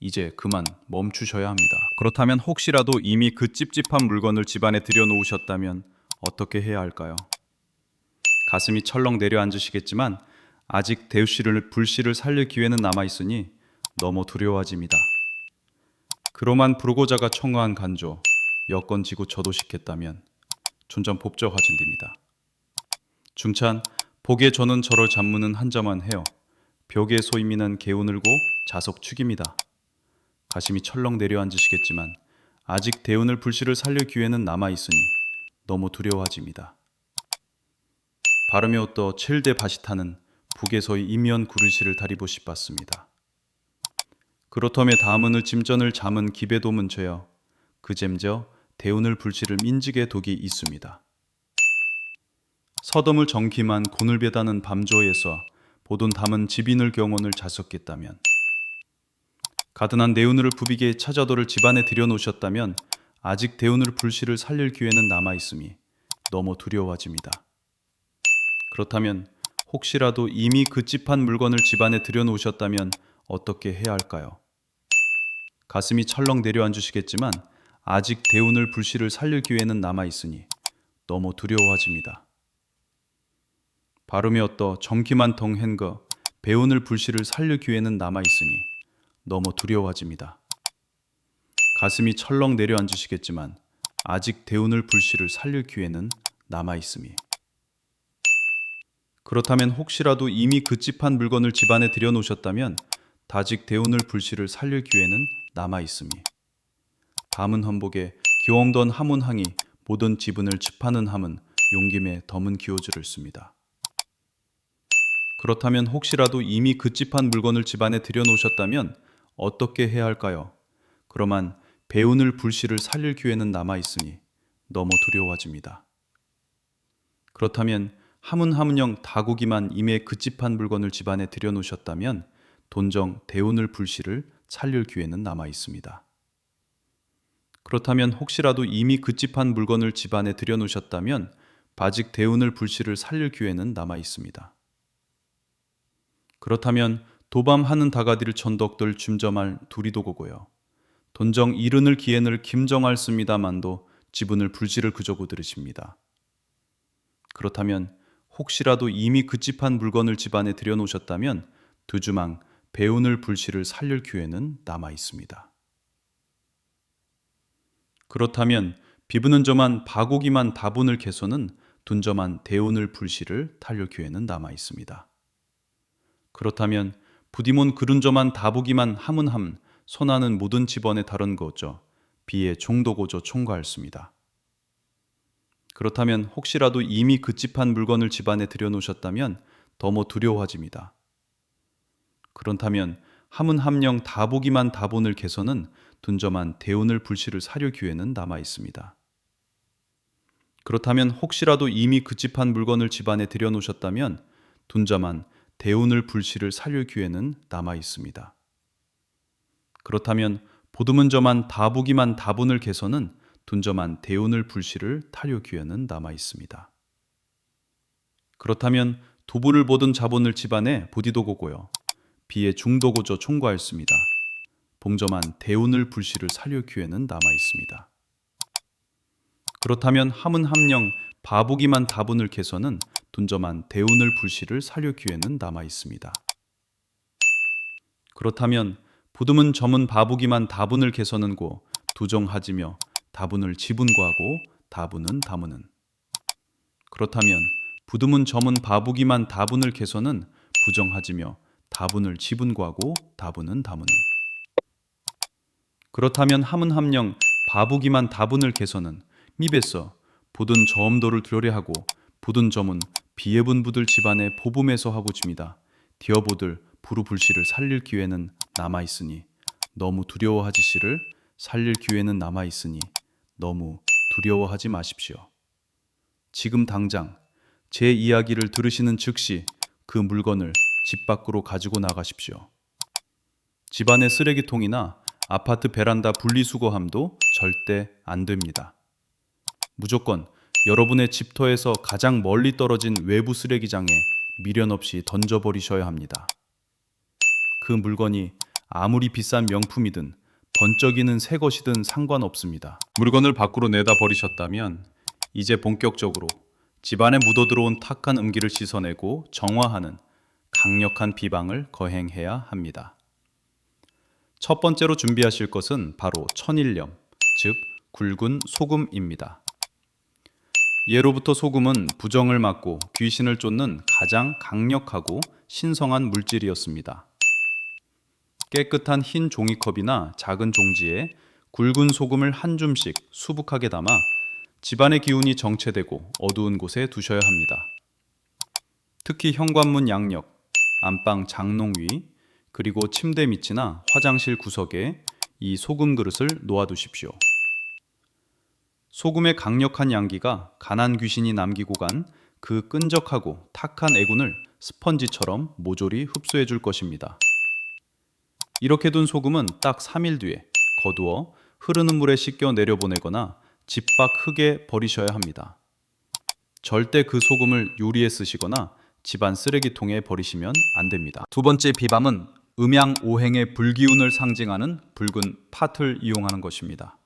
이제 그만 멈추셔야 합니다. 그렇다면 혹시라도 이미 그 찝찝한 물건을 집안에 들여놓으셨다면 어떻게 해야 할까요? 가슴이 철렁 내려앉으시겠지만 아직 불씨를 살릴 기회는 남아있으니 너무 두려워하집니다. 그로만 불고자가 청어한 간조 여건 지고 저도식했다면 촌전 법적 화진됩니다. 중찬 복에 저는 저를 잠무는 한자만 해요. 벽에 소임이는 개운을고 자석 축입니다. 가슴이 철렁 내려앉으시겠지만 아직 대운을 불씨를 살릴 기회는 남아있으니 너무 두려워하집니다. 바람에 옷도 칠대 바시타는 북에서의 이면 구르시를 다리보 싶었습니다. 그렇다며 다음은의 짐전을 잠은 기배도문 죄여 그잼저 대운을 불씨를 민직에 독이 있습니다. 서덤을 정기만 곤을 배다는 밤조에서 보돈 담은 지빈을 경원을 자석겠다면 가든한 대운을 부비게 찾아도를 집안에 들여놓으셨다면 아직 대운을 불씨를 살릴 기회는 남아있음이 너무 두려워집니다. 그렇다면 혹시라도 이미 그집한 물건을 집안에 들여놓으셨다면 어떻게 해야 할까요? 가슴이 철렁 내려앉으시겠지만 아직 대운을 불씨를 살릴 기회는 남아있으니 너무 두려워집니다. 발음이 어떠 정기만 덩hen거 배운을 불씨를 살릴 기회는 남아있으니 너무 두려워집니다. 가슴이 철렁 내려앉으시겠지만 아직 대운을 불씨를 살릴 기회는 남아있음이 그렇다면 혹시라도 이미 그집한 물건을 집안에 들여놓으셨다면 다직 대운을 불씨를 살릴 기회는 남아있음이 밤은 헌복에 기엉던 하문항이 모든 지분을 집하는 함은 용김에 덤은 기호즈를 씁니다. 그렇다면 혹시라도 이미 그집한 물건을 집안에 들여놓으셨다면 어떻게 해야 할까요? 그러만 배운을 불씨를 살릴 기회는 남아있으니 너무 두려워집니다. 그렇다면 하문하문영 다국이만 이미 그집한 물건을 집안에 들여놓으셨다면 돈정 대운을 불씨를 살릴 기회는 남아있습니다. 그렇다면 혹시라도 이미 그집한 물건을 집안에 들여놓으셨다면 바직 대운을 불씨를 살릴 기회는 남아있습니다. 그렇다면 도밤하는 다가디를 천덕들 줌점할 두리도고고요. 돈정 이른을 기엔을 김정할 씁니다만도 지분을 불씨를 그저고 들으십니다. 그렇다면 혹시라도 이미 그집한 물건을 집안에 들여놓으셨다면 두주망 배운을 불씨를 살릴 기회는 남아 있습니다. 그렇다면 비부는 저만 바고기만 다분을 개소는 둔저만 대운을 불씨를 탈릴 기회는 남아 있습니다. 그렇다면 부디몬 그른저만 다보기만 함은함 손하는 모든 집원에 다른 거죠. 비에 종도고죠 총괄습니다. 그렇다면 혹시라도 이미 그집한 물건을 집안에 들여놓으셨다면 더모 두려워집니다. 그렇다면 함은함령 다보기만 다본을 개선은 둔저만 대운을 불씨를 사릴 기회는 남아 있습니다. 그렇다면 혹시라도 이미 그집한 물건을 집안에 들여놓으셨다면 둔저만 대운을 불씨를 살릴 기회는 남아 있습니다. 그렇다면 보드문저만 다보기만 다분을 개선은 둔저만 대운을 불씨를 탈효 기회는 남아 있습니다. 그렇다면 도부를 보든 자본을 집안에 보디도고고요. 비에 중도고저 총괄습니다. 봉저만 대운을 불씨를 살릴 기회는 남아 있습니다. 그렇다면 함은함령 바보기만 다분을 개선은 둔저만 대운을 불씨를 살릴 기회는 남아 있습니다. 그렇다면 부dum은 점은 바보기만 다분을 개선은 고 두정하지며 다분을 지분과하고 다분은 다무는 그렇다면 부dum은 점은 바보기만 다분을 개선은 부정하지며 다분을 지분과하고 다분은 다무는 그렇다면 함은함령 바보기만 다분을 개선은 미베서 보든 저음도를 두려래하고 부든 점은 비예분부들 집안에 보붐에서 하고 집니다. 디어보들 부루불씨를 살릴 기회는 남아있으니 너무 두려워하지씨를 살릴 기회는 남아있으니 너무 두려워하지 마십시오. 지금 당장 제 이야기를 들으시는 즉시 그 물건을 집 밖으로 가지고 나가십시오. 집안의 쓰레기통이나 아파트 베란다 분리수거함도 절대 안 됩니다. 무조건 여러분의 집터에서 가장 멀리 떨어진 외부 쓰레기장에 미련 없이 던져버리셔야 합니다. 그 물건이 아무리 비싼 명품이든 번쩍이는 새 것이든 상관없습니다. 물건을 밖으로 내다 버리셨다면 이제 본격적으로 집안에 묻어들어온 탁한 음기를 씻어내고 정화하는 강력한 비방을 거행해야 합니다. 첫 번째로 준비하실 것은 바로 천일염, 즉 굵은 소금입니다. 예로부터 소금은 부정을 막고 귀신을 쫓는 가장 강력하고 신성한 물질이었습니다. 깨끗한 흰 종이컵이나 작은 종지에 굵은 소금을 한 줌씩 수북하게 담아 집안의 기운이 정체되고 어두운 곳에 두셔야 합니다. 특히 현관문 양옆, 안방 장롱 위, 그리고 침대 밑이나 화장실 구석에 이 소금 그릇을 놓아두십시오. 소금의 강력한 양기가 가난 귀신이 남기고 간 그 끈적하고 탁한 애군을 스펀지처럼 모조리 흡수해 줄 것입니다. 이렇게 둔 소금은 딱 3일 뒤에 거두어 흐르는 물에 씻겨 내려보내거나 집 밖 흙에 버리셔야 합니다. 절대 그 소금을 요리에 쓰시거나 집안 쓰레기통에 버리시면 안 됩니다. 두 번째 비방은 음양오행의 불기운을 상징하는 붉은 팥을 이용하는 것입니다.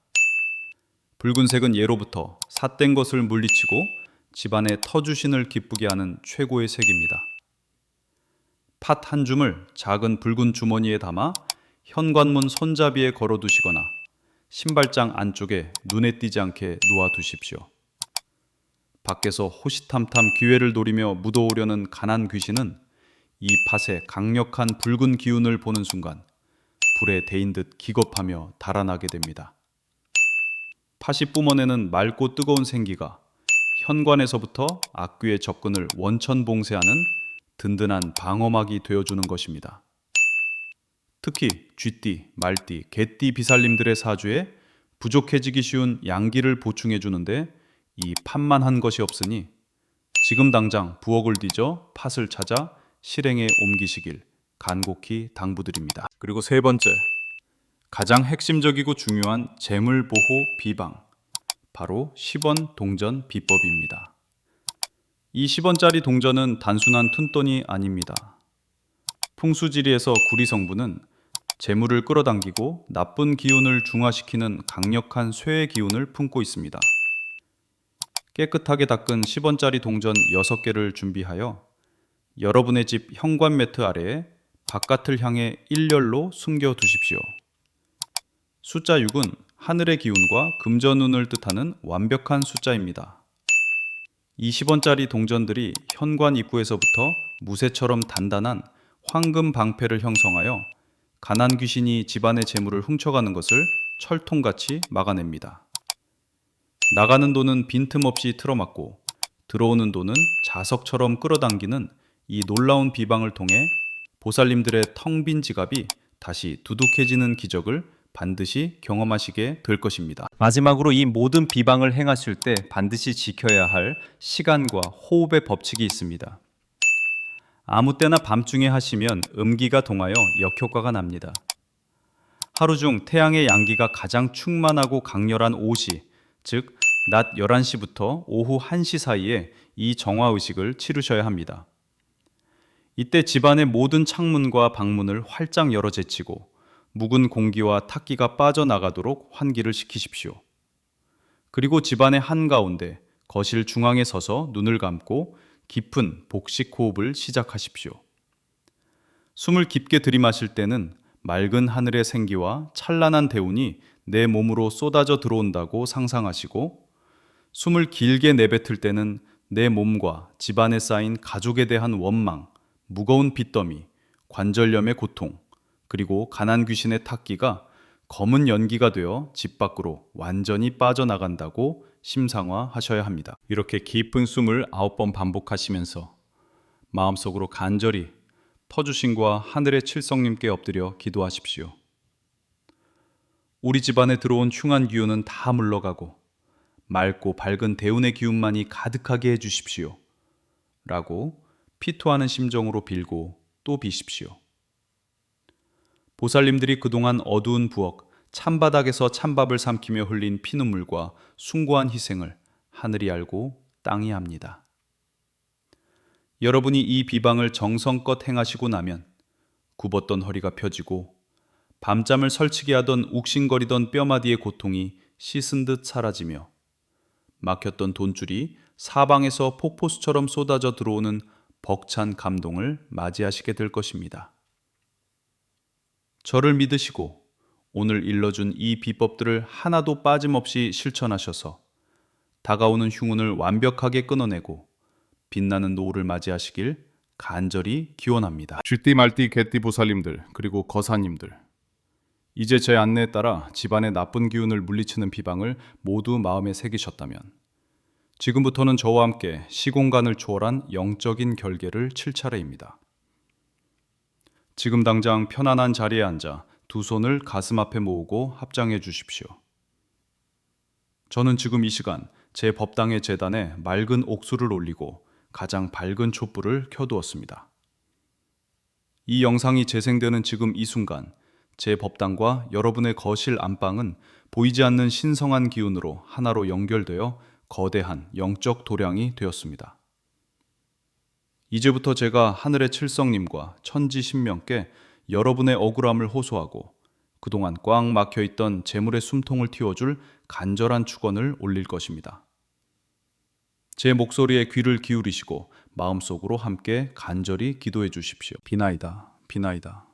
붉은색은 예로부터 삿된 것을 물리치고 집안의 터주신을 기쁘게 하는 최고의 색입니다. 팥 한 줌을 작은 붉은 주머니에 담아 현관문 손잡이에 걸어두시거나 신발장 안쪽에 눈에 띄지 않게 놓아두십시오. 밖에서 호시탐탐 기회를 노리며 묻어오려는 가난 귀신은 이 팥의 강력한 붉은 기운을 보는 순간 불에 데인 듯 기겁하며 달아나게 됩니다. 팥이 뿜어내는 맑고 뜨거운 생기가 현관에서부터 악귀의 접근을 원천봉쇄하는 든든한 방어막이 되어주는 것입니다. 특히 쥐띠, 말띠, 개띠 비살림들의 사주에 부족해지기 쉬운 양기를 보충해 주는데 이 팥만 한 것이 없으니 지금 당장 부엌을 뒤져 팥을 찾아 실행에 옮기시길 간곡히 당부드립니다. 그리고 세 번째, 가장 핵심적이고 중요한 재물보호 비방, 바로 10원 동전 비법입니다. 이 10원짜리 동전은 단순한 푼돈이 아닙니다. 풍수지리에서 구리 성분은 재물을 끌어당기고 나쁜 기운을 중화시키는 강력한 쇠의 기운을 품고 있습니다. 깨끗하게 닦은 10원짜리 동전 6개를 준비하여 여러분의 집 현관 매트 아래에 바깥을 향해 일렬로 숨겨 두십시오. 숫자 6은 하늘의 기운과 금전운을 뜻하는 완벽한 숫자입니다. 이 10원짜리 동전들이 현관 입구에서부터 무쇠처럼 단단한 황금 방패를 형성하여 가난 귀신이 집안의 재물을 훔쳐가는 것을 철통같이 막아냅니다. 나가는 돈은 빈틈없이 틀어막고 들어오는 돈은 자석처럼 끌어당기는 이 놀라운 비방을 통해 보살님들의 텅 빈 지갑이 다시 두둑해지는 기적을 반드시 경험하시게 될 것입니다. 마지막으로 이 모든 비방을 행하실 때 반드시 지켜야 할 시간과 호흡의 법칙이 있습니다. 아무 때나 밤중에 하시면 음기가 동하여 역효과가 납니다. 하루 중 태양의 양기가 가장 충만하고 강렬한 오시, 즉 낮 11시부터 오후 1시 사이에 이 정화의식을 치르셔야 합니다. 이때 집안의 모든 창문과 방문을 활짝 열어 제치고 묵은 공기와 탁기가 빠져나가도록 환기를 시키십시오. 그리고 집안의 한가운데 거실 중앙에 서서 눈을 감고 깊은 복식 호흡을 시작하십시오. 숨을 깊게 들이마실 때는 맑은 하늘의 생기와 찬란한 대운이 내 몸으로 쏟아져 들어온다고 상상하시고, 숨을 길게 내뱉을 때는 내 몸과 집안에 쌓인 가족에 대한 원망, 무거운 빚더미, 관절염의 고통, 그리고 가난 귀신의 탁기가 검은 연기가 되어 집 밖으로 완전히 빠져나간다고 심상화하셔야 합니다. 이렇게 깊은 숨을 9번 반복하시면서 마음속으로 간절히 터주신과 하늘의 칠성님께 엎드려 기도하십시오. 우리 집안에 들어온 흉한 기운은 다 물러가고 맑고 밝은 대운의 기운만이 가득하게 해주십시오. 라고 피토하는 심정으로 빌고 또 비십시오. 보살님들이 그동안 어두운 부엌, 찬바닥에서 찬밥을 삼키며 흘린 피눈물과 숭고한 희생을 하늘이 알고 땅이 압니다. 여러분이 이 비방을 정성껏 행하시고 나면 굽었던 허리가 펴지고 밤잠을 설치게 하던 욱신거리던 뼈마디의 고통이 씻은 듯 사라지며 막혔던 돈줄이 사방에서 폭포수처럼 쏟아져 들어오는 벅찬 감동을 맞이하시게 될 것입니다. 저를 믿으시고 오늘 일러준 이 비법들을 하나도 빠짐없이 실천하셔서 다가오는 흉운을 완벽하게 끊어내고 빛나는 노후를 맞이하시길 간절히 기원합니다. 쥐띠 말띠 개띠 보살님들, 그리고 거사님들, 이제 제 안내에 따라 집안의 나쁜 기운을 물리치는 비방을 모두 마음에 새기셨다면 지금부터는 저와 함께 시공간을 초월한 영적인 결계를 칠 차례입니다. 지금 당장 편안한 자리에 앉아 두 손을 가슴 앞에 모으고 합장해 주십시오. 저는 지금 이 시간 제 법당의 제단에 맑은 옥수를 올리고 가장 밝은 촛불을 켜두었습니다. 이 영상이 재생되는 지금 이 순간 제 법당과 여러분의 거실 안방은 보이지 않는 신성한 기운으로 하나로 연결되어 거대한 영적 도량이 되었습니다. 이제부터 제가 하늘의 칠성님과 천지 신명께 여러분의 억울함을 호소하고 그동안 꽉 막혀있던 재물의 숨통을 틔워줄 간절한 축원을 올릴 것입니다. 제 목소리에 귀를 기울이시고 마음속으로 함께 간절히 기도해 주십시오. 비나이다, 비나이다.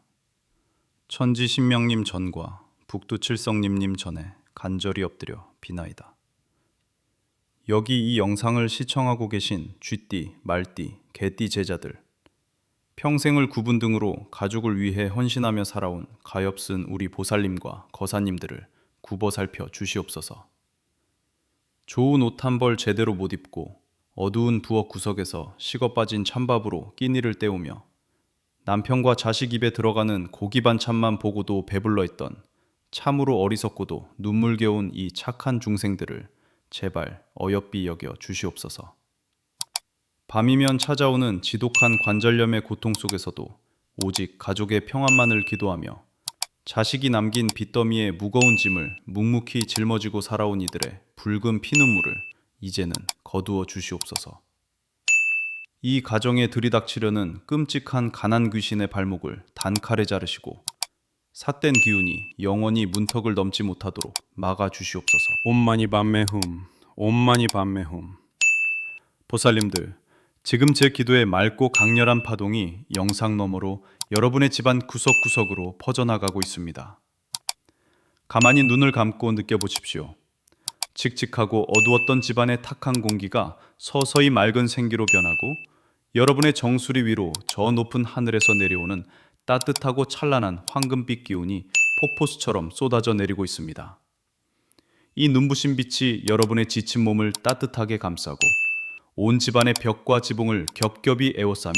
천지 신명님 전과 북두 칠성님님 전에 간절히 엎드려 비나이다. 여기 이 영상을 시청하고 계신 쥐띠, 말띠, 개띠 제자들, 평생을 구분 등으로 가족을 위해 헌신하며 살아온 가엾은 우리 보살님과 거사님들을 굽어 살펴 주시옵소서. 좋은 옷 한 벌 제대로 못 입고 어두운 부엌 구석에서 식어 빠진 찬밥으로 끼니를 때우며 남편과 자식 입에 들어가는 고기 반찬만 보고도 배불러 있던 참으로 어리석고도 눈물겨운 이 착한 중생들을 제발 어여삐 여겨 주시옵소서. 밤이면 찾아오는 지독한 관절염의 고통 속에서도 오직 가족의 평안만을 기도하며 자식이 남긴 빚더미의 무거운 짐을 묵묵히 짊어지고 살아온 이들의 붉은 피눈물을 이제는 거두어 주시옵소서. 이 가정에 들이닥치려는 끔찍한 가난 귀신의 발목을 단칼에 자르시고 삿된 기운이 영원히 문턱을 넘지 못하도록 막아 주시옵소서. 옴마니 밤매훔, 옴마니 밤매훔. 보살님들, 지금 제 기도의 맑고 강렬한 파동이 영상 너머로 여러분의 집안 구석구석으로 퍼져나가고 있습니다. 가만히 눈을 감고 느껴보십시오. 칙칙하고 어두웠던 집안의 탁한 공기가 서서히 맑은 생기로 변하고 여러분의 정수리 위로 저 높은 하늘에서 내려오는 따뜻하고 찬란한 황금빛 기운이 폭포수처럼 쏟아져 내리고 있습니다. 이 눈부신 빛이 여러분의 지친 몸을 따뜻하게 감싸고 온 집안의 벽과 지붕을 겹겹이 에워싸며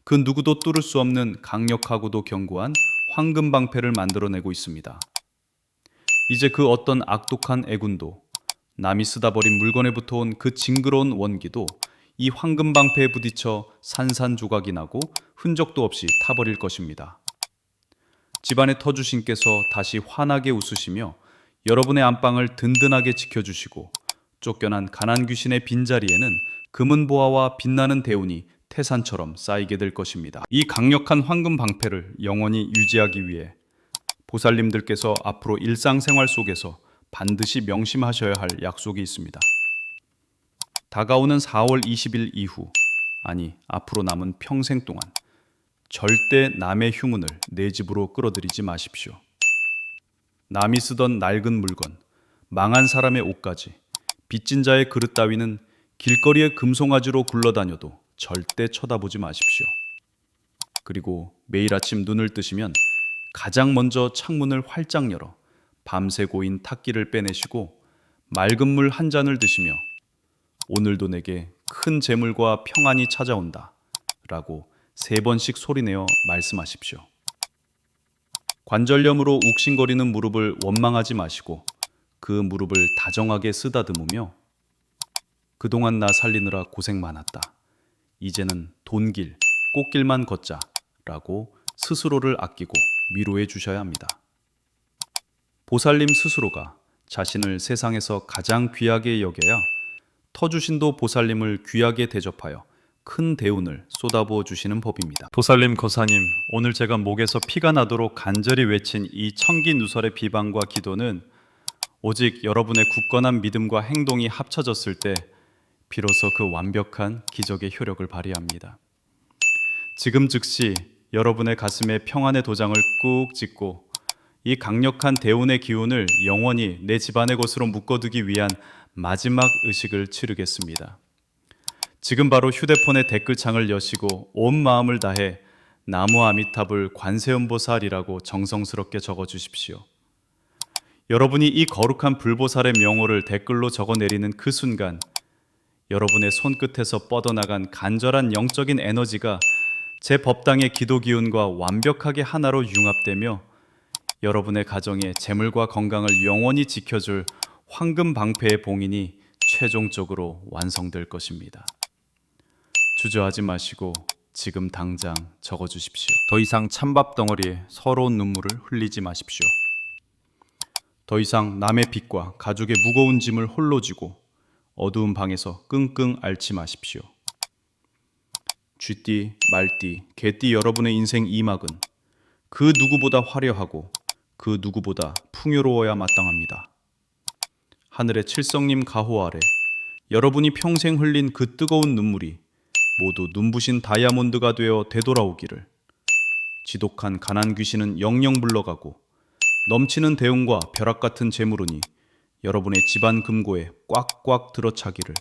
그 누구도 뚫을 수 없는 강력하고도 견고한 황금 방패를 만들어내고 있습니다. 이제 그 어떤 악독한 애군도 남이 쓰다 버린 물건에 붙어온 그 징그러운 원기도 이 황금 방패에 부딪혀 산산조각이 나고 흔적도 없이 타버릴 것입니다. 집안의 터주신께서 다시 환하게 웃으시며 여러분의 안방을 든든하게 지켜주시고 쫓겨난 가난 귀신의 빈자리에는 금은 보화와 빛나는 대운이 태산처럼 쌓이게 될 것입니다. 이 강력한 황금 방패를 영원히 유지하기 위해 보살님들께서 앞으로 일상생활 속에서 반드시 명심하셔야 할 약속이 있습니다. 다가오는 4월 20일 이후, 아니 앞으로 남은 평생 동안 절대 남의 휴문을 내 집으로 끌어들이지 마십시오. 남이 쓰던 낡은 물건, 망한 사람의 옷까지, 빚진 자의 그릇 따위는 길거리에 금송아지로 굴러다녀도 절대 쳐다보지 마십시오. 그리고 매일 아침 눈을 뜨시면 가장 먼저 창문을 활짝 열어 밤새 고인 탁기를 빼내시고 맑은 물 한 잔을 드시며 오늘도 내게 큰 재물과 평안이 찾아온다 라고 3번씩 소리내어 말씀하십시오. 관절염으로 욱신거리는 무릎을 원망하지 마시고 그 무릎을 다정하게 쓰다듬으며 그동안 나 살리느라 고생 많았다. 이제는 돈길, 꽃길만 걷자 라고 스스로를 아끼고 위로해 주셔야 합니다. 보살님 스스로가 자신을 세상에서 가장 귀하게 여겨야 터주신도 보살님을 귀하게 대접하여 큰 대운을 쏟아부어 주시는 법입니다. 보살님 거사님, 오늘 제가 목에서 피가 나도록 간절히 외친 이 청기 누설의 비방과 기도는 오직 여러분의 굳건한 믿음과 행동이 합쳐졌을 때 비로소 그 완벽한 기적의 효력을 발휘합니다. 지금 즉시 여러분의 가슴에 평안의 도장을 꾹 찍고 이 강력한 대운의 기운을 영원히 내 집안의 것으로 묶어두기 위한 마지막 의식을 치르겠습니다. 지금 바로 휴대폰의 댓글창을 여시고 온 마음을 다해 나무 아미타불 관세음보살이라고 정성스럽게 적어주십시오. 여러분이 이 거룩한 불보살의 명호를 댓글로 적어내리는 그 순간 여러분의 손끝에서 뻗어나간 간절한 영적인 에너지가 제 법당의 기도 기운과 완벽하게 하나로 융합되며 여러분의 가정의 재물과 건강을 영원히 지켜줄 황금 방패의 봉인이 최종적으로 완성될 것입니다. 주저하지 마시고 지금 당장 적어주십시오. 더 이상 찬밥 덩어리에 서러운 눈물을 흘리지 마십시오. 더 이상 남의 빚과 가족의 무거운 짐을 홀로 지고 어두운 방에서 끙끙 앓지 마십시오. 쥐띠, 말띠, 개띠 여러분의 인생 2막은 그 누구보다 화려하고 그 누구보다 풍요로워야 마땅합니다. 하늘의 칠성님 가호 아래 여러분이 평생 흘린 그 뜨거운 눈물이 모두 눈부신 다이아몬드가 되어 되돌아오기를. 지독한 가난 귀신은 영영 물러가고 넘치는 대운과 벼락 같은 재물운이 여러분의 집안 금고에 꽉꽉 들어차기를.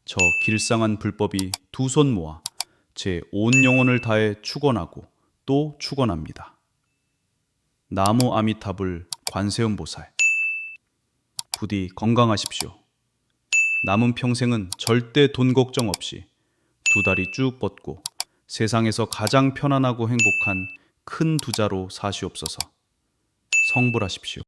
저 길상한 불법이 두 손 모아 제 온 영혼을 다해 축원하고 또 축원합니다. 나무 아미타불 관세음보살. 부디 건강하십시오. 남은 평생은 절대 돈 걱정 없이 두 다리 쭉 뻗고 세상에서 가장 편안하고 행복한 큰 두자로 사시옵소서. 성불하십시오.